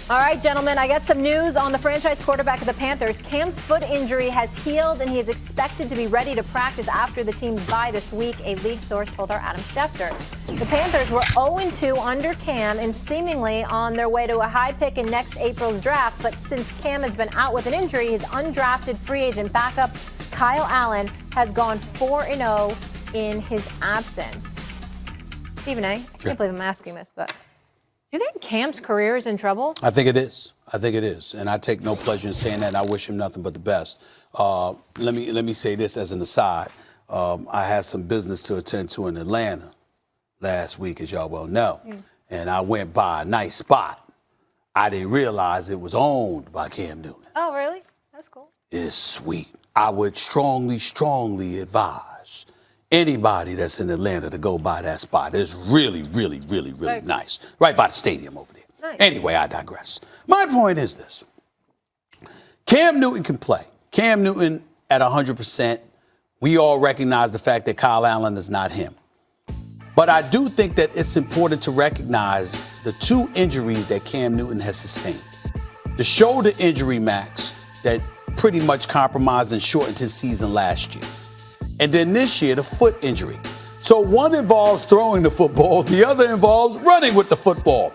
All right, gentlemen, I got some news on the franchise quarterback of the Panthers. Cam's foot injury has healed, and he is expected to be ready to practice after the team's bye this week, a league source told our Adam Schefter. The Panthers were 0-2 under Cam and seemingly on their way to a high pick in next April's draft, but since Cam has been out with an injury, his undrafted free agent backup, Kyle Allen, has gone 4-0 in his absence. Stephen A., I can't believe I'm asking this, but do you think Cam's career is in trouble? I think it is. And I take no pleasure in saying that, and I wish him nothing but the best. Let me say this as an aside. I had some business to attend to in Atlanta last week, as y'all well know. And I went by a nice spot. I didn't realize it was owned by Cam Newton. Oh, really? That's cool. It's sweet. I would strongly advise anybody that's in Atlanta to go by that spot. It's really nice. Right by the stadium over there. Nice. Anyway, I digress. My point is this. Cam Newton can play. Cam Newton at 100%. We all recognize the fact that Kyle Allen is not him. But I do think that it's important to recognize the two injuries that Cam Newton has sustained. The shoulder injury, Max, that pretty much compromised and shortened his season last year. And then this year, the foot injury. So one involves throwing the football, the other involves running with the football.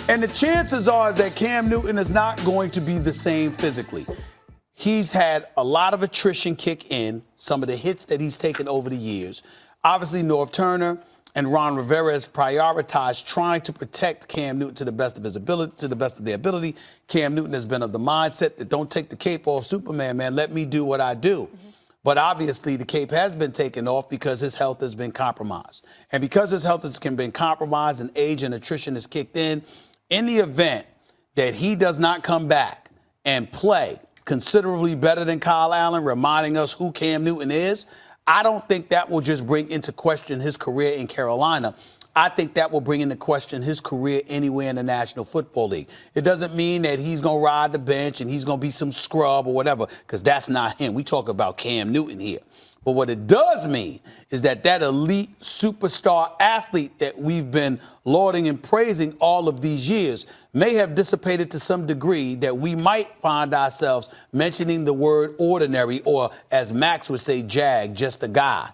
And the chances are that Cam Newton is not going to be the same physically. He's had a lot of attrition kick in, some of the hits that he's taken over the years. Obviously, Norv Turner and Ron Rivera has prioritized trying to protect Cam Newton to the best of his ability, to the best of their ability. Cam Newton has been of the mindset that don't take the cape off Superman, man. Let me do what I do. But obviously, the cape has been taken off because his health has been compromised. And because his health has been compromised and age and attrition has kicked in the event that he does not come back and play considerably better than Kyle Allen, reminding us who Cam Newton is, I don't think that will just bring into question his career in Carolina. I think that will bring into question his career anywhere in the National Football League. It doesn't mean that he's going to ride the bench and he's going to be some scrub or whatever, because that's not him. We talk about Cam Newton here. But what it does mean is that elite superstar athlete that we've been lauding and praising all of these years may have dissipated to some degree, that we might find ourselves mentioning the word ordinary, or as Max would say, jag, just a guy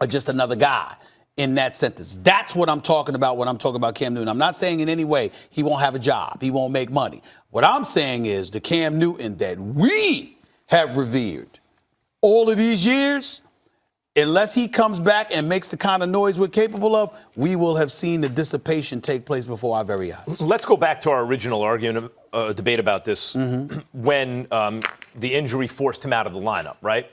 or just another guy. In that sentence. That's what I'm talking about when I'm talking about Cam Newton. I'm not saying in any way he won't have a job, he won't make money. What I'm saying is the Cam Newton that we have revered all of these years, unless he comes back and makes the kind of noise we're capable of, we will have seen the dissipation take place before our very eyes. Let's go back to our original argument, debate about this, when the injury forced him out of the lineup, right?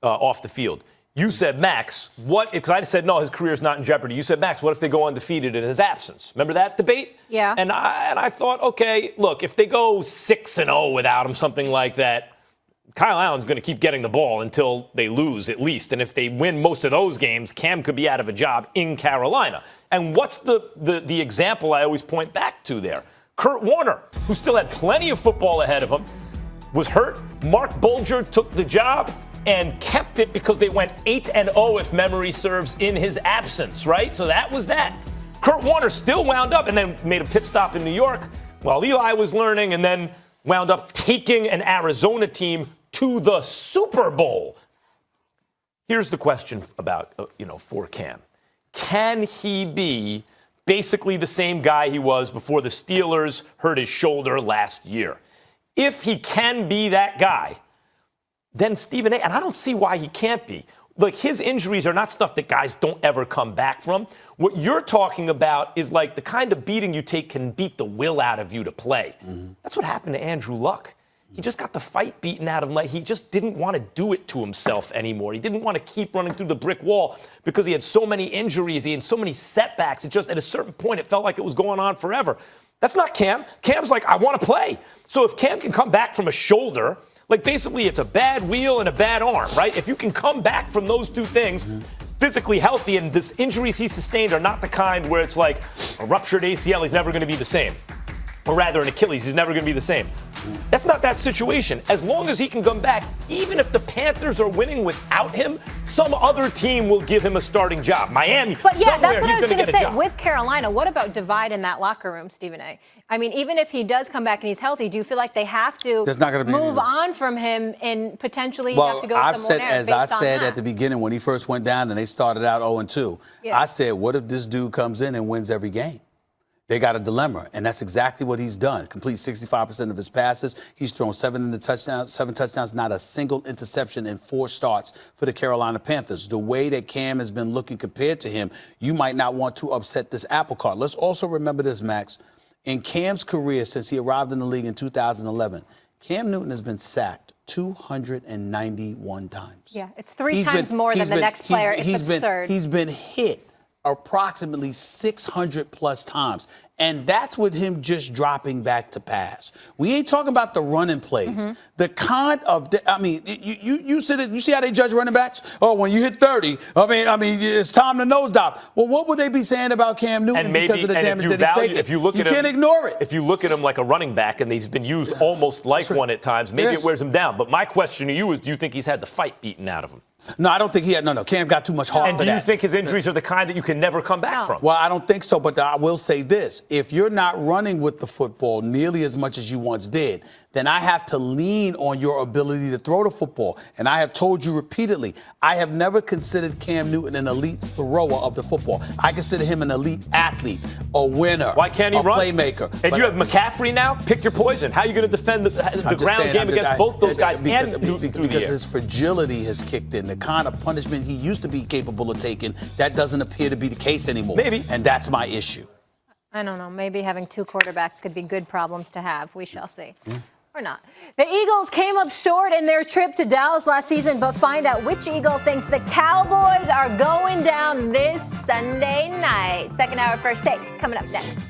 Off the field. You said, Max, what, because I said, no, his career's not in jeopardy. You said, Max, what if they go undefeated in his absence? Remember that debate? Yeah. And I thought, okay, look, if they go 6-0 without him, something like that, Kyle Allen's going to keep getting the ball until they lose, at least. And if they win most of those games, Cam could be out of a job in Carolina. And what's the example I always point back to there? Kurt Warner, who still had plenty of football ahead of him, was hurt. Mark Bulger took the job and kept it because they went 8-0, if memory serves, in his absence, right? So that was that. Kurt Warner still wound up and then made a pit stop in New York while Eli was learning, and then wound up taking an Arizona team to the Super Bowl. Here's the question about, for Cam. Can he be basically the same guy he was before the Steelers hurt his shoulder last year? If he can be that guy, then Stephen A., and I don't see why he can't be. Like, his injuries are not stuff that guys don't ever come back from. What you're talking about is like the kind of beating you take can beat the will out of you to play. That's what happened to Andrew Luck. He just got the fight beaten out of him. Like, he just didn't want to do it to himself anymore. He didn't want to keep running through the brick wall because he had so many injuries. He had so many setbacks. It just, at a certain point, it felt like it was going on forever. That's not Cam. Cam's like, I want to play. So if Cam can come back from a shoulder, like, basically it's a bad wheel and a bad arm, right? If you can come back from those two things physically healthy, and the injuries he sustained are not the kind where it's like a ruptured ACL, he's never going to be the same. Or rather, an Achilles, he's never going to be the same. That's not that situation. As long as he can come back, even if the Panthers are winning without him, some other team will give him a starting job. Miami, but yeah, somewhere that's what I he's was going to say. get a job. With Carolina, what about divide in that locker room, Stephen A? I mean, even if he does come back and he's healthy, do you feel like they have to move on from him and potentially have to go somewhere else? As I said at the beginning when he first went down and they started out 0-2, I said, what if this dude comes in and wins every game? They got a dilemma, and that's exactly what he's done. Complete 65% of his passes. He's thrown 7 touchdowns, not a single interception in 4 starts for the Carolina Panthers. The way that Cam has been looking compared to him, you might not want to upset this apple cart. Let's also remember this, Max. In Cam's career, since he arrived in the league in 2011, Cam Newton has been sacked 291 times. Yeah, it's 3 times more than the next player. It's absurd. He's been hit approximately 600 plus times. And that's with him just dropping back to pass. We ain't talking about the running plays. The kind of, you see how they judge running backs? Oh, when you hit 30, I mean, it's time to nosedive. Well, what would they be saying about Cam Newton because of the damage that he's taken? You can't ignore it. If you look at him like a running back, and he's been used almost like one at times, maybe it wears him down. But my question to you is, do you think he's had the fight beaten out of him? No, I don't think he had. No. Cam got too much heart for that. And do you think his injuries are the kind that you can never come back from? Well, I don't think so, but I will say this. If you're not running with the football nearly as much as you once did, then I have to lean on your ability to throw the football. And I have told you repeatedly, I have never considered Cam Newton an elite thrower of the football. I consider him an elite athlete, a winner, Why can't he run? Playmaker. And you have McCaffrey now? Pick your poison. How are you going to defend the ground game against both those guys and Newton through the air? Because his fragility has kicked in. The kind of punishment he used to be capable of taking, that doesn't appear to be the case anymore. Maybe. And that's my issue. I don't know. Maybe having 2 quarterbacks could be good problems to have. We shall see. Or not. The Eagles came up short in their trip to Dallas last season, but find out which Eagle thinks the Cowboys are going down this Sunday night. Second hour First Take coming up next.